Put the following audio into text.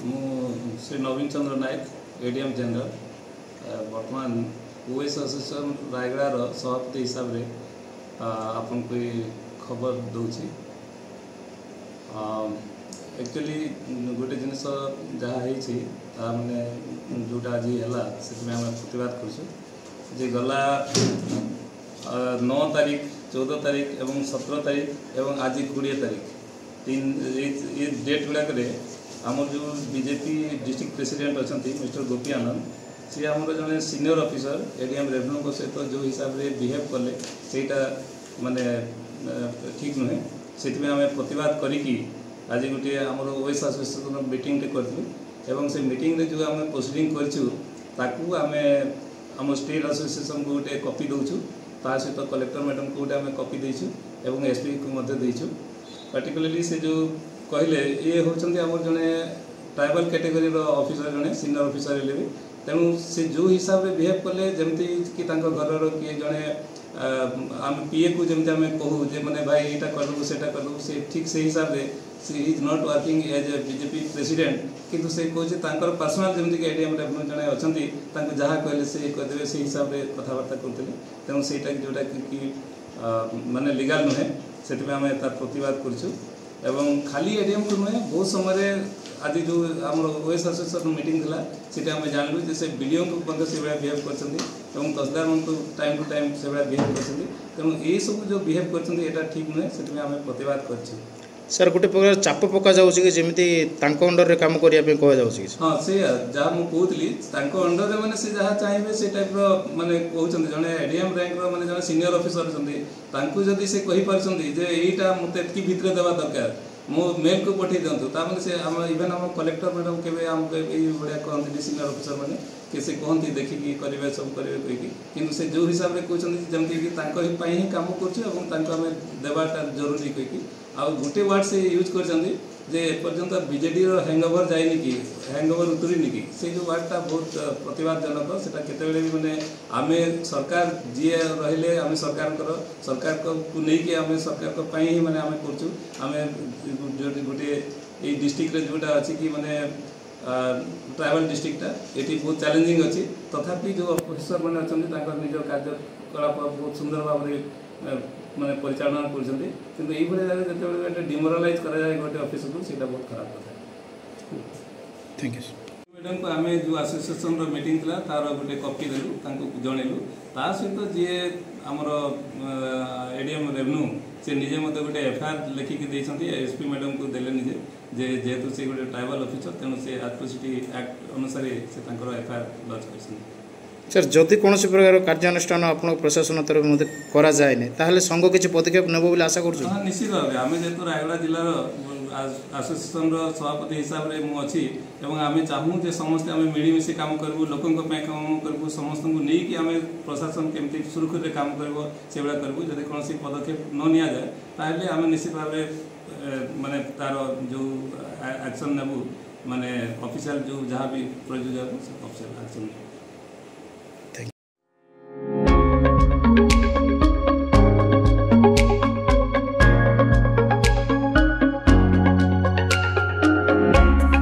ମୁଁ श्री नवीन चंद्र नायक ADM general बर्तमान OS association रायगड़ार सभापति हिसाब से आपन को खबर दूची। एक्चुअली गोटे जिनस जहाँ मैंने जोटा आज है से आम प्रतिवाद कर गला 9 तारीख 14 तारीख एवं 17 तारीख एवं आज 20 तारीख तीन ये डेट गुड़ाक आमर जो बीजेपी डिस्ट्रिक्ट प्रेसिडेंट अच्छा मिस्टर गोपी आनंद सी आमर जड़े सीनियर ऑफिसर एडीएम रेवेन्यू सहित जो हिसाब से बिहेव कले सेटा माने ठीक नुहे से आम प्रतिवाद करी आज गोटे आमर ओएस एसोसिएशन मीटिंग करूँ से मीटिंग रे जो आम प्रोसीडिंग करूँ आम स्टेट एसोसिएशन को गोटे कॉपी दूचु ता सहित कलेक्टर मैडम को गोटे आम कॉपी देचु एवं एसपी को देचु पार्टिकुलरली से जो कहले ये होचंदी आमर जने ट्राइबल कैटेगरी ऑफिसर जने सीनियर ऑफिसर हेले भी तेणु से जो हिसाब से बिहेव कले जमती कि घर किए जड़े आम पीए को जमी आम कहूँ जे मैंने भाई यहाँ करूँ से करूँ से ठीक से हिसाब से she is not working as a BJP president किंतु से कहते पर्सनाल जमीक एडीएम रेवेन्यू जड़े अच्छा जहाँ कहले से करदे से हिसाब से कथबार्ता करते तेणु से जोटा कि माने लीगल नुहे से आम तार प्रतिवाद करूँ एवं खाली एडीएम को नुहे बहुत समय आज जो आम ओएस एसोसिएशन मीटिंग था से आम जानलु से बीडीओ को से बिहेव कर तहसीलदार मान टाइम टू टाइम से बिहेव कर तेणु ये सब जो बिहेव कर ठीक नुहे से आम प्रतिवाद कर सर गोटे प्रकार चाप पका जाऊँगी जमी अंडर में कम करने कहुच्छी हाँ से जहाँ मुझे अंडर में मैंने से जहाँ चाहिए से टाइप माने कहते जड़े एडीएम रैंक मैंने जड़े सीनियर ऑफिसर अच्छा जदि से यहीटा मत भितर देवा दरकार मो मेल को पठे दिंतु ताने से आम इवेन आम कलेक्टर मैडम के आमको भाया कहते सीनियर ऑफिसर मैंने कि से कहती देखिकी करेंगे सब करेंगे कहीकि से जो हिसाब से कहते जमीक ही कम करें देवाटा जरूरी कहीकि आ गोटे वार्ड से यूज कर बीजेडी हैंगओवर जाए कि हैंगओवर उतरनी कि से जो वार्डटा बहुत प्रतिवादजनक से केतबेले भी माने आमे सरकार जी रहिले आमे सरकार को लेकिन आमे सरकार को ही माने आमे करछु आमे गोटे ये डिस्ट्रिक्ट रे जोटा अछि कि माने ट्राइबल डिस्ट्रिक्टा ये बहुत चैलेंजिंग अच्छी तथापि जो ऑफिसर मैंने अच्छा निज कार्यकलाप बहुत सुंदर भाव में माने परिचालना कर जगह डिमोरालाइज कराए गोटे ऑफिस को सीटा बहुत खराब कथा। थैंक यू मैडम को आम जो एसोसिएशन मीटिंग था तार गोटे कॉपी देलु जनइलु ता सहित जी आमर एडीएम रेवेन्यू से निजे मत गोटे एफआईआर लिखिकी एसपी मैडम को देले निजे जेहेतु से गोटे ट्राइबल ऑफिसर तेणु से एट्रोसिटी एक्ट अनुसार से एफआईआर लॉन्च कर सर जदि कौन प्रकार कार्यानुष्ठान आप प्रशासन तरफ मत करा जाए ताहले संघ किसी पदक्षेप नेब बोली आशा कर निश्चित भाव आम जेहतु रायगड़ा जिलार एसोसिएशन सभापति हिसाब से मुझे आम चाहूँ जे समस्ते आम मिलमिशि काम करूँ लोकों काम करूँ समस्त को लेकिन आम प्रशासन केमती सुरखुरी काम कर से करूँ जब कौन पदक्षेप न नि जाए ताहले आम निश्चित भाव माने तार जो एक्शन नेबू माने ऑफिशियल जो जहाँ भी प्रयोज्य ऑफिशियल एक्शन